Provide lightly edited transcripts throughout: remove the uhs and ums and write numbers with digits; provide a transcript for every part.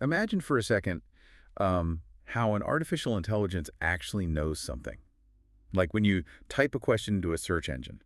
Imagine for a second how an artificial intelligence actually knows something. Like when you type a question into a search engine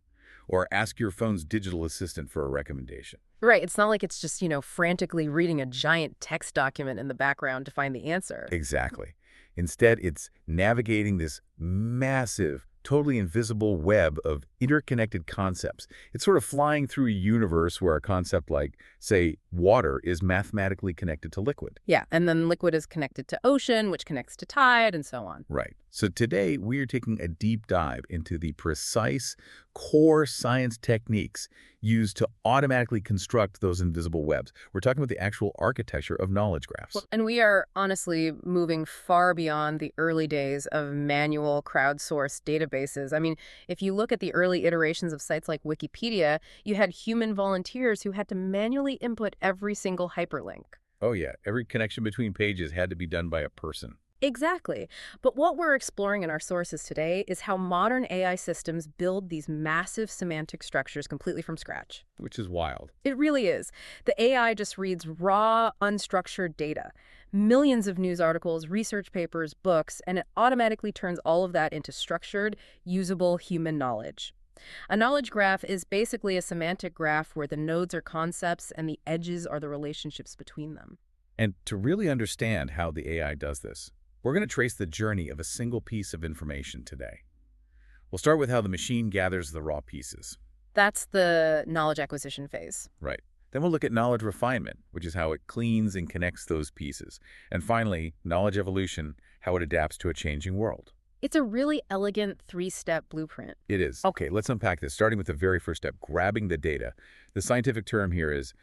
or ask your phone's digital assistant for a recommendation. Right, it's not like it's just, frantically reading a giant text document in the background to find the answer. Exactly. Instead, it's navigating this massive, totally invisible web of interconnected concepts. It's sort of flying through a universe where a concept like, say, water is mathematically connected to liquid. Yeah, and then liquid is connected to ocean, which connects to tide, and so on. Right. So today, we're taking a deep dive into the precise core science techniques used to automatically construct those invisible webs. We're talking about the actual architecture of knowledge graphs. Well, and we are honestly moving far beyond the early days of manual crowdsourced databases. I mean, if you look at the early iterations of sites like Wikipedia, you had human volunteers who had to manually input every single hyperlink. Oh yeah, every connection between pages had to be done by a person. Exactly. But what we're exploring in our sources today is how modern AI systems build these massive semantic structures completely from scratch. Which is wild. It really is. The AI just reads raw, unstructured data, millions of news articles, research papers, books, and it automatically turns all of that into structured, usable human knowledge. A knowledge graph is basically a semantic graph where the nodes are concepts and the edges are the relationships between them. And to really understand how the AI does this, we're going to trace the journey of a single piece of information today. We'll start with how the machine gathers the raw pieces. That's the knowledge acquisition phase. Right. Then we'll look at knowledge refinement, which is how it cleans and connects those pieces. And finally, knowledge evolution, how it adapts to a changing world. It's a really elegant three-step blueprint. It is. Okay, let's unpack this, starting with the very first step, grabbing the data. The scientific term here is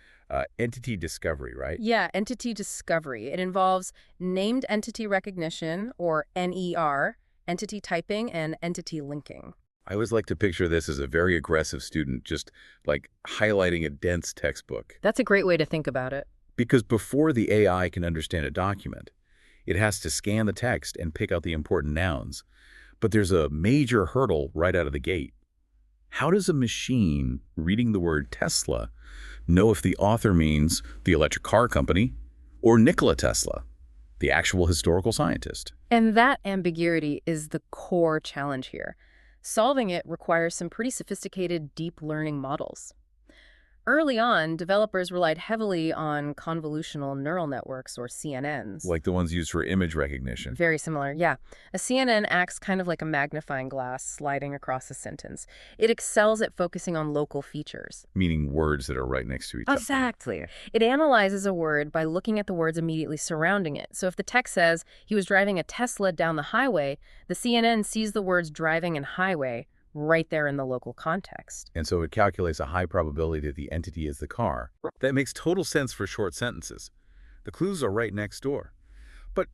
entity discovery, right? Yeah, entity discovery. It involves named entity recognition, or NER, entity typing, and entity linking. I always like to picture this as a very aggressive student, just like highlighting a dense textbook. That's a great way to think about it. Because before the AI can understand a document, it has to scan the text and pick out the important nouns. But there's a major hurdle right out of the gate. How does a machine reading the word Tesla know if the author means the electric car company or Nikola Tesla, the actual historical scientist? And that ambiguity is the core challenge here. Solving it requires some pretty sophisticated deep learning models. Early on, developers relied heavily on convolutional neural networks, or CNNs. Like the ones used for image recognition. Very similar, yeah. A CNN acts kind of like a magnifying glass sliding across a sentence. It excels at focusing on local features. Meaning words that are right next to each other. Exactly. It analyzes a word by looking at the words immediately surrounding it. So if the text says, he was driving a Tesla down the highway, the CNN sees the words driving and highway right there in the local context. And so it calculates a high probability that the entity is the car. That makes total sense for short sentences. The clues are right next door. But,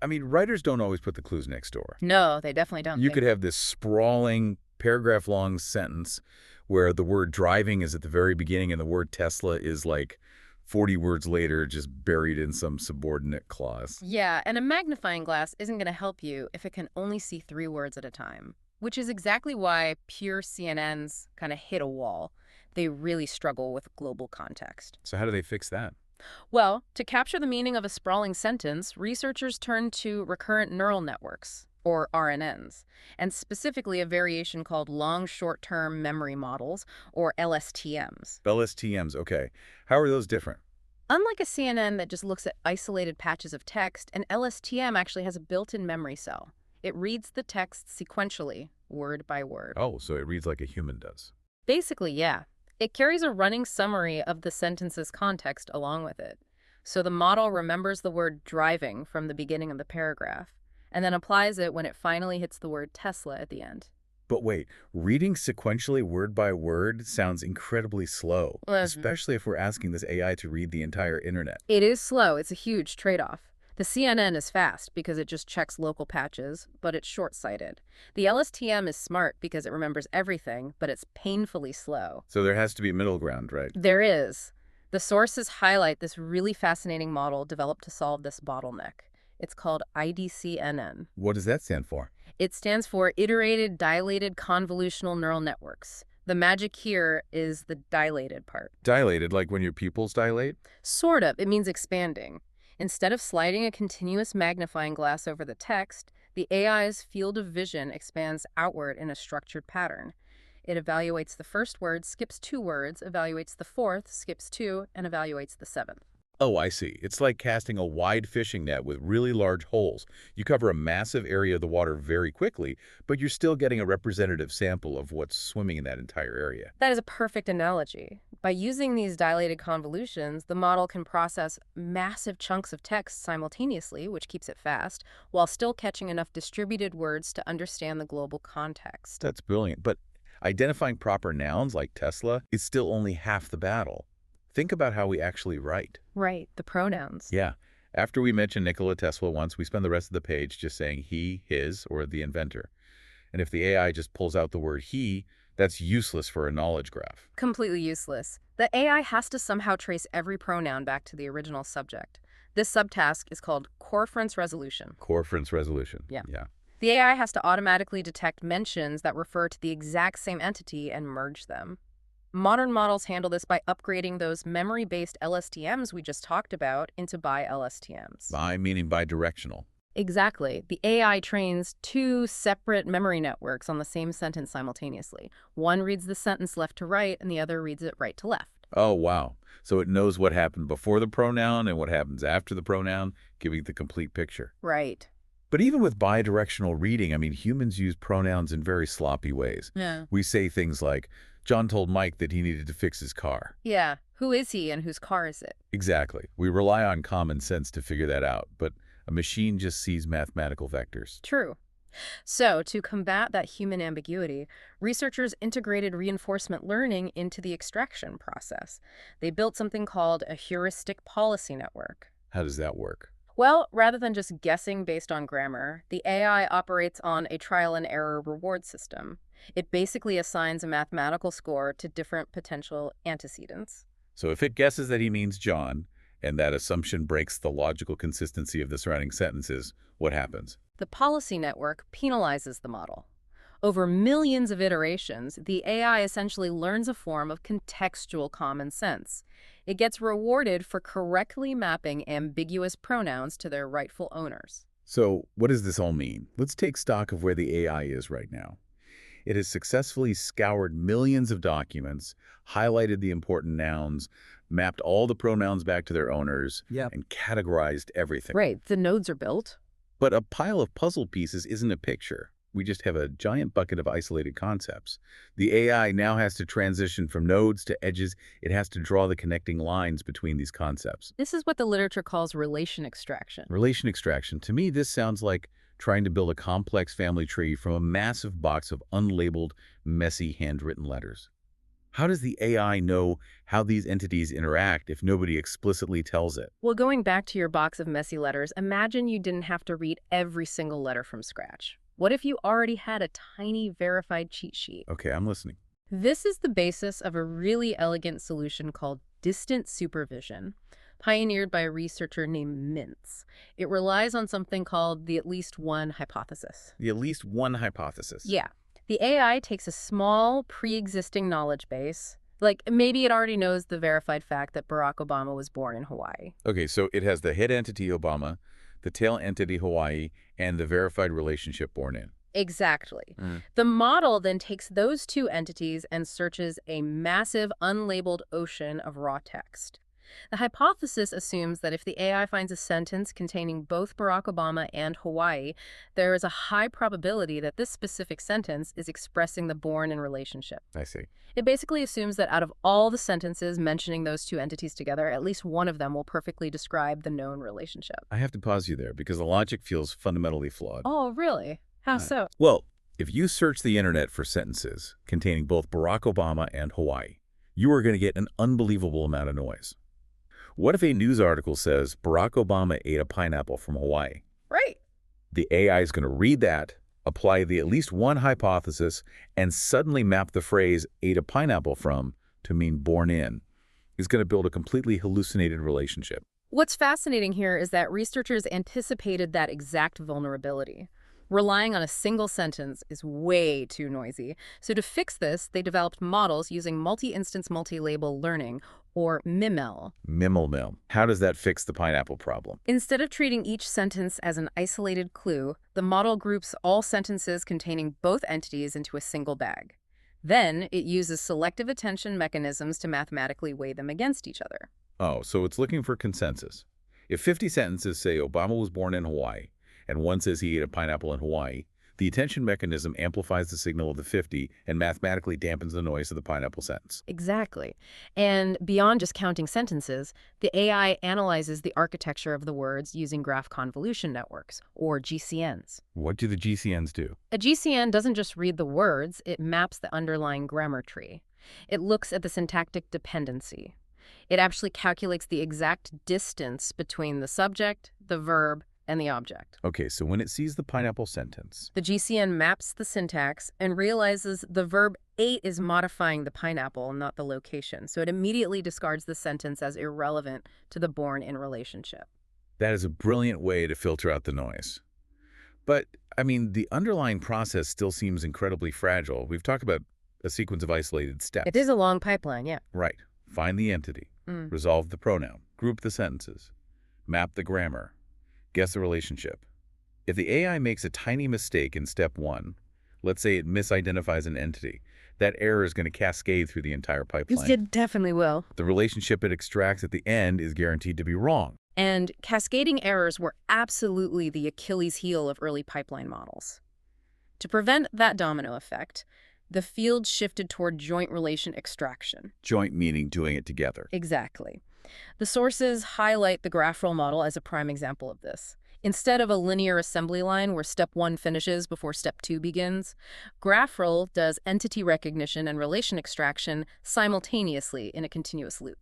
I mean, writers don't always put the clues next door. No, they definitely don't. You could have this sprawling, paragraph-long sentence where the word driving is at the very beginning and the word Tesla is like 40 words later, just buried in some subordinate clause. Yeah, and a magnifying glass isn't going to help you if it can only see 3 words at a time. Which is exactly why pure CNNs kind of hit a wall. They really struggle with global context. So how do they fix that? Well, to capture the meaning of a sprawling sentence, researchers turned to recurrent neural networks, or RNNs, and specifically a variation called long short-term memory models, or LSTMs. LSTMs, okay. How are those different? Unlike a CNN that just looks at isolated patches of text, an LSTM actually has a built-in memory cell. It reads the text sequentially, word by word. Oh, so it reads like a human does. Basically, yeah. It carries a running summary of the sentence's context along with it. So the model remembers the word driving from the beginning of the paragraph, and then applies it when it finally hits the word Tesla at the end. But wait, reading sequentially word by word sounds incredibly slow, especially if we're asking this AI to read the entire internet. It is slow. It's a huge trade-off. The CNN is fast because it just checks local patches, but it's short-sighted. The LSTM is smart because it remembers everything, but it's painfully slow. So there has to be a middle ground, right? There is. The sources highlight this really fascinating model developed to solve this bottleneck. It's called IDCNN. What does that stand for? It stands for Iterated Dilated Convolutional Neural Networks. The magic here is the dilated part. Dilated, like when your pupils dilate? Sort of. It means expanding. Instead of sliding a continuous magnifying glass over the text, the AI's field of vision expands outward in a structured pattern. It evaluates the first word, skips 2 words, evaluates the fourth, skips 2, and evaluates the seventh. Oh, I see. It's like casting a wide fishing net with really large holes. You cover a massive area of the water very quickly, but you're still getting a representative sample of what's swimming in that entire area. That is a perfect analogy. By using these dilated convolutions, the model can process massive chunks of text simultaneously, which keeps it fast, while still catching enough distributed words to understand the global context. That's brilliant. But identifying proper nouns like Tesla is still only half the battle. Think about how we actually write. Right, the pronouns. Yeah. After we mention Nikola Tesla once, we spend the rest of the page just saying he, his, or the inventor. And if the AI just pulls out the word he, that's useless for a knowledge graph. Completely useless. The AI has to somehow trace every pronoun back to the original subject. This subtask is called coreference resolution. Coreference resolution. Yeah. Yeah. The AI has to automatically detect mentions that refer to the exact same entity and merge them. Modern models handle this by upgrading those memory-based LSTMs we just talked about into bi-LSTMs. Bi meaning bidirectional. Exactly. The AI trains 2 separate memory networks on the same sentence simultaneously. One reads the sentence left to right, and the other reads it right to left. Oh, wow. So it knows what happened before the pronoun and what happens after the pronoun, giving the complete picture. Right. But even with bidirectional reading, humans use pronouns in very sloppy ways. Yeah. We say things like, John told Mike that he needed to fix his car. Yeah. Who is he and whose car is it? Exactly. We rely on common sense to figure that out, but a machine just sees mathematical vectors. True. So, to combat that human ambiguity, researchers integrated reinforcement learning into the extraction process. They built something called a heuristic policy network. How does that work? Well, rather than just guessing based on grammar, the AI operates on a trial and error reward system. It basically assigns a mathematical score to different potential antecedents. So if it guesses that he means John, and that assumption breaks the logical consistency of the surrounding sentences, what happens? The policy network penalizes the model. Over millions of iterations, the AI essentially learns a form of contextual common sense. It gets rewarded for correctly mapping ambiguous pronouns to their rightful owners. So what does this all mean? Let's take stock of where the AI is right now. It has successfully scoured millions of documents, highlighted the important nouns, mapped all the pronouns back to their owners, and categorized everything. Right, the nodes are built. But a pile of puzzle pieces isn't a picture. We just have a giant bucket of isolated concepts. The AI now has to transition from nodes to edges. It has to draw the connecting lines between these concepts. This is what the literature calls relation extraction. Relation extraction. To me, this sounds like trying to build a complex family tree from a massive box of unlabeled, messy, handwritten letters. How does the AI know how these entities interact if nobody explicitly tells it? Well, going back to your box of messy letters, imagine you didn't have to read every single letter from scratch. What if you already had a tiny verified cheat sheet? Okay, I'm listening. This is the basis of a really elegant solution called distant supervision, pioneered by a researcher named Mintz. It relies on something called the at least one hypothesis. The at least one hypothesis. Yeah. The AI takes a small, pre-existing knowledge base, like maybe it already knows the verified fact that Barack Obama was born in Hawaii. Okay, so it has the head entity Obama, the tail entity Hawaii, and the verified relationship born in. Exactly. The model then takes those 2 entities and searches a massive, unlabeled ocean of raw text. The hypothesis assumes that if the AI finds a sentence containing both Barack Obama and Hawaii, there is a high probability that this specific sentence is expressing the born-in relationship. I see. It basically assumes that out of all the sentences mentioning those 2 entities together, at least one of them will perfectly describe the known relationship. I have to pause you there because the logic feels fundamentally flawed. Oh, really? How so? Well, if you search the internet for sentences containing both Barack Obama and Hawaii, you are going to get an unbelievable amount of noise. What if a news article says Barack Obama ate a pineapple from Hawaii? Right. The AI is going to read that, apply the at least one hypothesis, and suddenly map the phrase ate a pineapple from to mean born in. It's going to build a completely hallucinated relationship. What's fascinating here is that researchers anticipated that exact vulnerability. Relying on a single sentence is way too noisy. So to fix this, they developed models using multi-instance, multi-label learning, or MIML. MIML. How does that fix the pineapple problem? Instead of treating each sentence as an isolated clue, the model groups all sentences containing both entities into a single bag. Then, it uses selective attention mechanisms to mathematically weigh them against each other. Oh, so it's looking for consensus. If 50 sentences say Obama was born in Hawaii, and one says he ate a pineapple in Hawaii, the attention mechanism amplifies the signal of the 50 and mathematically dampens the noise of the pineapple sentence. Exactly. And beyond just counting sentences, the AI analyzes the architecture of the words using graph convolution networks, or GCNs. What do the GCNs do? A GCN doesn't just read the words, it maps the underlying grammar tree. It looks at the syntactic dependency. It actually calculates the exact distance between the subject, the verb, and the object. Okay, so when it sees the pineapple sentence, The GCN maps the syntax and realizes the verb ate is modifying the pineapple, not the location. So it immediately discards the sentence as irrelevant to the born-in relationship. that is a brilliant way to filter out the noise. But, I mean, the underlying process still seems incredibly fragile. We've talked about a sequence of isolated steps. It is a long pipeline, yeah. Right. Find the entity. Resolve the pronoun. Group the sentences. Map the grammar. Guess the relationship. If the AI makes a tiny mistake in step 1, let's say it misidentifies an entity, that error is going to cascade through the entire pipeline. It definitely will. The relationship it extracts at the end is guaranteed to be wrong. And cascading errors were absolutely the Achilles heel of early pipeline models. To prevent that domino effect, the field shifted toward joint relation extraction. Joint meaning doing it together. Exactly. The sources highlight the GraphRoll model as a prime example of this. Instead of a linear assembly line where step 1 finishes before step 2 begins, GraphRoll does entity recognition and relation extraction simultaneously in a continuous loop.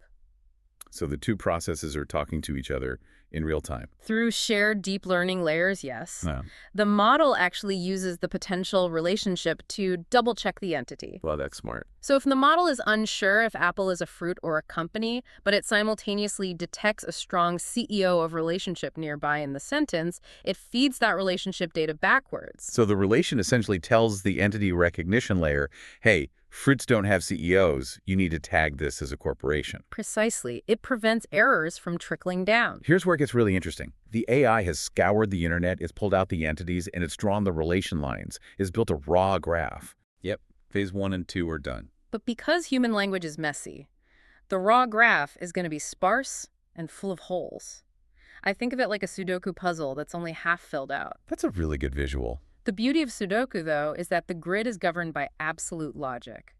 So the two processes are talking to each other in real time. Through shared deep learning layers, yes. Yeah. The model actually uses the potential relationship to double-check the entity. Well, that's smart. So if the model is unsure if Apple is a fruit or a company, but it simultaneously detects a strong CEO of relationship nearby in the sentence, it feeds that relationship data backwards. So the relation essentially tells the entity recognition layer, hey, fruits don't have CEOs. You need to tag this as a corporation. Precisely. It prevents errors from trickling down. Here's where it gets really interesting. The AI has scoured the internet, it's pulled out the entities, and it's drawn the relation lines. It's built a raw graph. Yep, phase 1 and 2 are done. But because human language is messy, the raw graph is going to be sparse and full of holes. I think of it like a Sudoku puzzle that's only half filled out. That's a really good visual. The beauty of Sudoku, though, is that the grid is governed by absolute logic.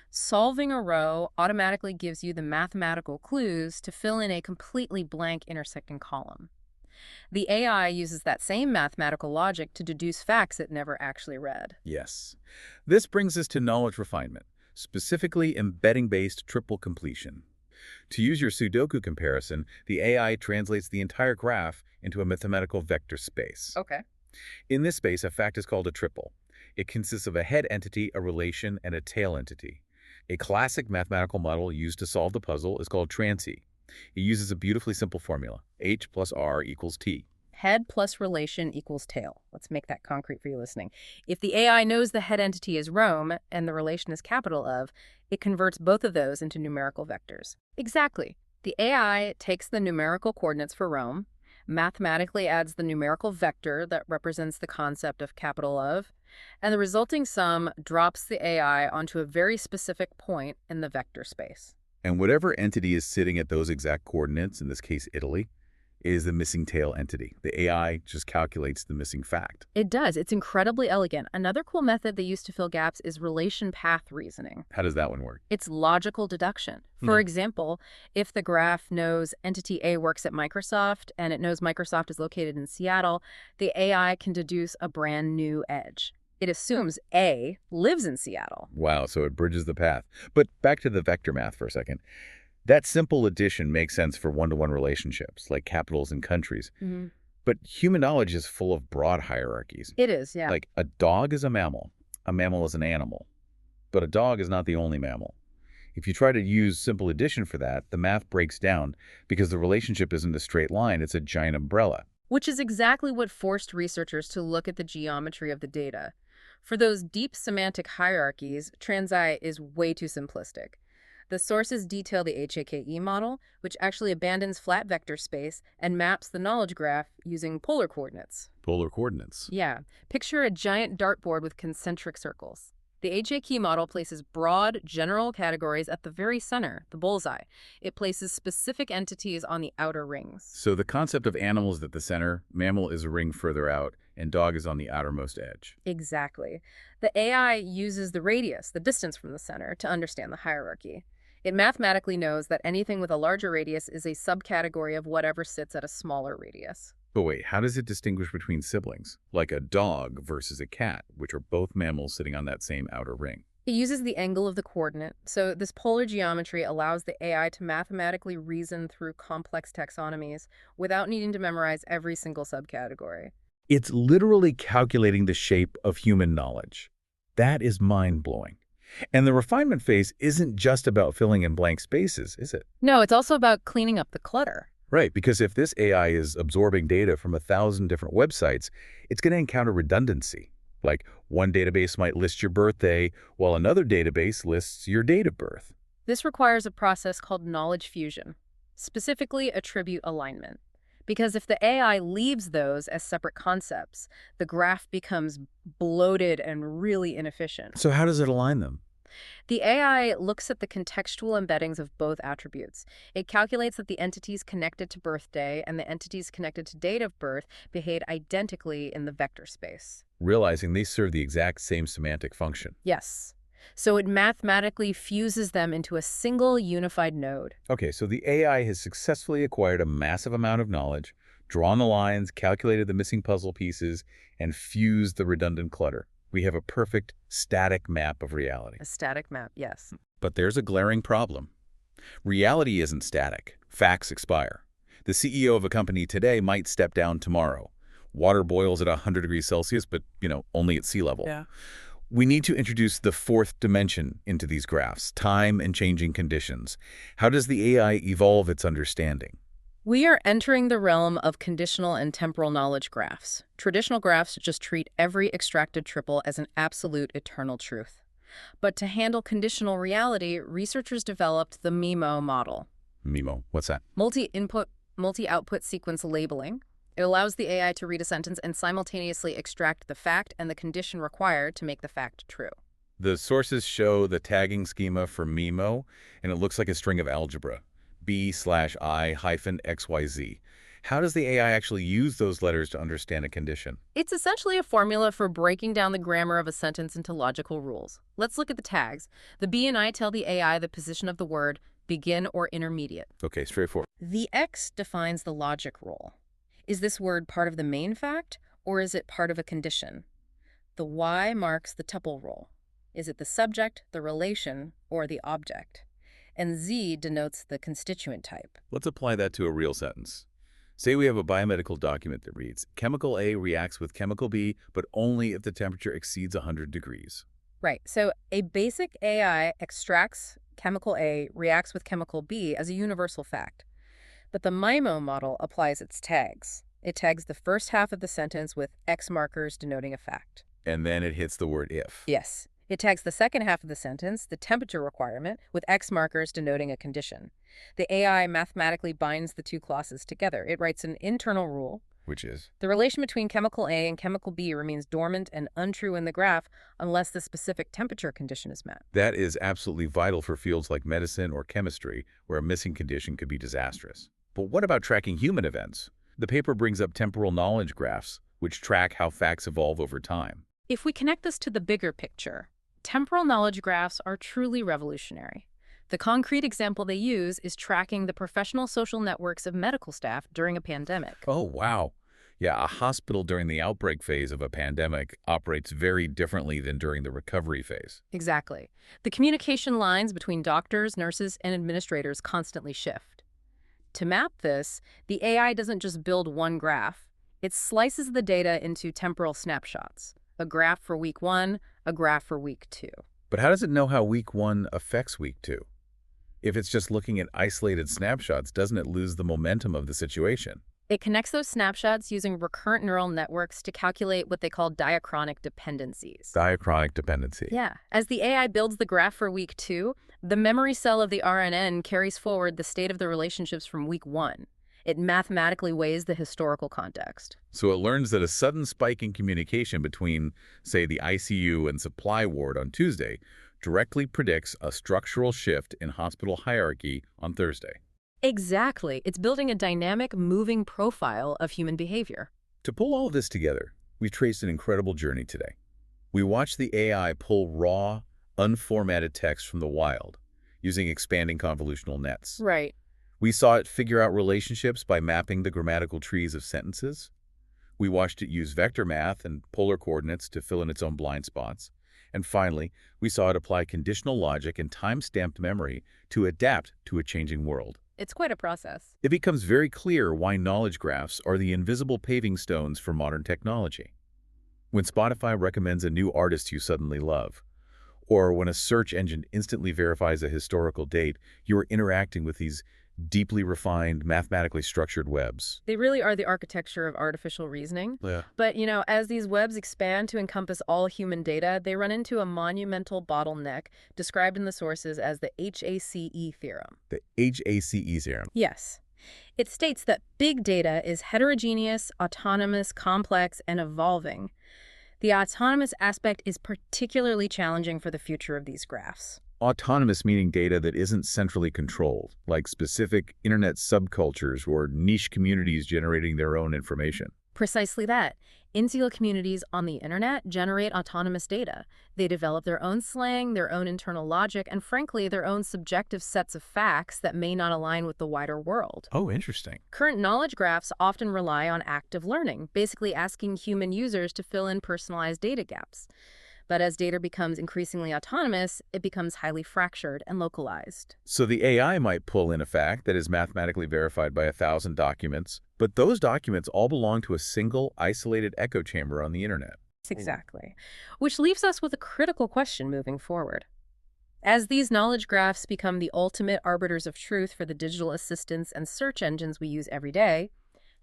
Solving a row automatically gives you the mathematical clues to fill in a completely blank intersecting column. The AI uses that same mathematical logic to deduce facts it never actually read. Yes. This brings us to knowledge refinement, specifically embedding-based triple completion. To use your Sudoku comparison, the AI translates the entire graph into a mathematical vector space. Okay. In this space, a fact is called a triple. It consists of a head entity, a relation, and a tail entity. A classic mathematical model used to solve the puzzle is called transy. It uses a beautifully simple formula, h plus r equals t. Head plus relation equals tail. Let's make that concrete for you listening. If the AI knows the head entity is Rome and the relation is capital of, it converts both of those into numerical vectors. Exactly. The AI takes the numerical coordinates for Rome, mathematically adds the numerical vector that represents the concept of capital of, and the resulting sum drops the AI onto a very specific point in the vector space. And whatever entity is sitting at those exact coordinates, in this case Italy, is the missing tail entity. The AI just calculates the missing fact. It does. It's incredibly elegant. Another cool method they use to fill gaps is relation path reasoning. How does that one work? It's logical deduction. For example, if the graph knows entity A works at Microsoft and it knows Microsoft is located in Seattle, the AI can deduce a brand new edge. It assumes A lives in Seattle. Wow, so it bridges the path. But back to the vector math for a second. That simple addition makes sense for one-to-one relationships, like capitals and countries. But human knowledge is full of broad hierarchies. It is, yeah. Like a dog is a mammal is an animal. But a dog is not the only mammal. If you try to use simple addition for that, the math breaks down because the relationship isn't a straight line, it's a giant umbrella. Which is exactly what forced researchers to look at the geometry of the data. For those deep semantic hierarchies, transI is way too simplistic. The sources detail the HAKE model, which actually abandons flat vector space and maps the knowledge graph using polar coordinates. Polar coordinates. Yeah, picture a giant dartboard with concentric circles. The HAKE model places broad, general categories at the very center, the bullseye. It places specific entities on the outer rings. So the concept of animal is at the center, mammal is a ring further out, and dog is on the outermost edge. Exactly. The AI uses the radius, the distance from the center, to understand the hierarchy. It mathematically knows that anything with a larger radius is a subcategory of whatever sits at a smaller radius. But wait, how does it distinguish between siblings, like a dog versus a cat, which are both mammals sitting on that same outer ring? It uses the angle of the coordinate, so this polar geometry allows the AI to mathematically reason through complex taxonomies without needing to memorize every single subcategory. It's literally calculating the shape of human knowledge. That is mind-blowing. And the refinement phase isn't just about filling in blank spaces, is it? No, it's also about cleaning up the clutter. Right, because if this AI is absorbing data from 1,000 different websites, it's going to encounter redundancy. Like one database might list your birthday, while another database lists your date of birth. This requires a process called knowledge fusion, specifically attribute alignment. Because if the AI leaves those as separate concepts, the graph becomes bloated and really inefficient. So how does it align them? The AI looks at the contextual embeddings of both attributes. It calculates that the entities connected to birthday and the entities connected to date of birth behave identically in the vector space. Realizing they serve the exact same semantic function. Yes. So it mathematically fuses them into a single unified node. Okay, so the AI has successfully acquired a massive amount of knowledge, drawn the lines, calculated the missing puzzle pieces, and fused the redundant clutter. We have a perfect static map of reality. A static map, yes. But there's a glaring problem. Reality isn't static. Facts expire. The CEO of a company today might step down tomorrow. Water boils at 100 degrees Celsius, but, only at sea level. Yeah. We need to introduce the fourth dimension into these graphs, time and changing conditions. How does the AI evolve its understanding? We are entering the realm of conditional and temporal knowledge graphs. Traditional graphs just treat every extracted triple as an absolute eternal truth. But to handle conditional reality, researchers developed the MIMO model. MIMO, what's that? Multi-input, multi-output sequence labeling. It allows the AI to read a sentence and simultaneously extract the fact and the condition required to make the fact true. The sources show the tagging schema for MIMO, and it looks like a string of algebra. B/I-XYZ. How does the AI actually use those letters to understand a condition? It's essentially a formula for breaking down the grammar of a sentence into logical rules. Let's look at the tags. The B and I tell the AI the position of the word, begin or intermediate. Okay, straightforward. The X defines the logic rule. Is this word part of the main fact, or is it part of a condition? The Y marks the tuple rule. Is it the subject, the relation, or the object? And Z denotes the constituent type. Let's apply that to a real sentence. Say we have a biomedical document that reads, chemical A reacts with chemical B, but only if the temperature exceeds 100 degrees. Right, so a basic AI extracts chemical A, reacts with chemical B as a universal fact. But the MIMO model applies its tags. It tags the first half of the sentence with X markers denoting a fact. And then it hits the word if. Yes. It tags the second half of the sentence, the temperature requirement, with X markers denoting a condition. The AI mathematically binds the two clauses together. It writes an internal rule. Which is? The relation between chemical A and chemical B remains dormant and untrue in the graph unless the specific temperature condition is met. That is absolutely vital for fields like medicine or chemistry, where a missing condition could be disastrous. But what about tracking human events? The paper brings up temporal knowledge graphs, which track how facts evolve over time. If we connect this to the bigger picture, temporal knowledge graphs are truly revolutionary. The concrete example they use is tracking the professional social networks of medical staff during a pandemic. Oh, wow. Yeah, a hospital during the outbreak phase of a pandemic operates very differently than during the recovery phase. Exactly. The communication lines between doctors, nurses, and administrators constantly shift. To map this, the AI doesn't just build one graph. It slices the data into temporal snapshots. A graph for week 1, a graph for week 2. But how does it know how week 1 affects week 2? If it's just looking at isolated snapshots, doesn't it lose the momentum of the situation? It connects those snapshots using recurrent neural networks to calculate what they call diachronic dependencies. Diachronic dependency. Yeah. As the AI builds the graph for week 2, the memory cell of the RNN carries forward the state of the relationships from week 1. It mathematically weighs the historical context. So it learns that a sudden spike in communication between, say, the ICU and supply ward on Tuesday directly predicts a structural shift in hospital hierarchy on Thursday. Exactly. It's building a dynamic, moving profile of human behavior. To pull all of this together, we've traced an incredible journey today. We watched the AI pull raw, unformatted text from the wild using expanding convolutional nets. Right. We saw it figure out relationships by mapping the grammatical trees of sentences. We watched it use vector math and polar coordinates to fill in its own blind spots. And finally, we saw it apply conditional logic and time-stamped memory to adapt to a changing world. It's quite a process. It becomes very clear why knowledge graphs are the invisible paving stones for modern technology. When Spotify recommends a new artist you suddenly love, or when a search engine instantly verifies a historical date, you are interacting with these deeply refined, mathematically structured webs. They really are the architecture of artificial reasoning. Yeah. But, as these webs expand to encompass all human data, they run into a monumental bottleneck described in the sources as the HACE theorem. The HACE theorem. Yes. It states that big data is heterogeneous, autonomous, complex, and evolving. The autonomous aspect is particularly challenging for the future of these graphs. Autonomous meaning data that isn't centrally controlled, like specific internet subcultures or niche communities generating their own information. Precisely that. Insular communities on the internet generate autonomous data. They develop their own slang, their own internal logic, and frankly, their own subjective sets of facts that may not align with the wider world. Oh, interesting. Current knowledge graphs often rely on active learning, basically asking human users to fill in personalized data gaps. But as data becomes increasingly autonomous, it becomes highly fractured and localized. So the AI might pull in a fact that is mathematically verified by 1,000 documents, but those documents all belong to a single, isolated echo chamber on the internet. Exactly. Which leaves us with a critical question moving forward. As these knowledge graphs become the ultimate arbiters of truth for the digital assistants and search engines we use every day,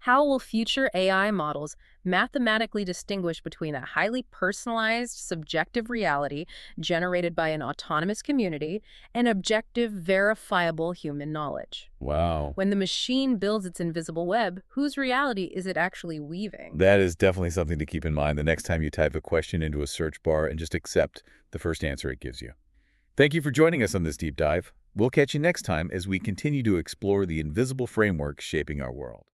how will future AI models mathematically distinguish between a highly personalized, subjective reality generated by an autonomous community and objective, verifiable human knowledge? Wow. When the machine builds its invisible web, whose reality is it actually weaving? That is definitely something to keep in mind the next time you type a question into a search bar and just accept the first answer it gives you. Thank you for joining us on this deep dive. We'll catch you next time as we continue to explore the invisible framework shaping our world.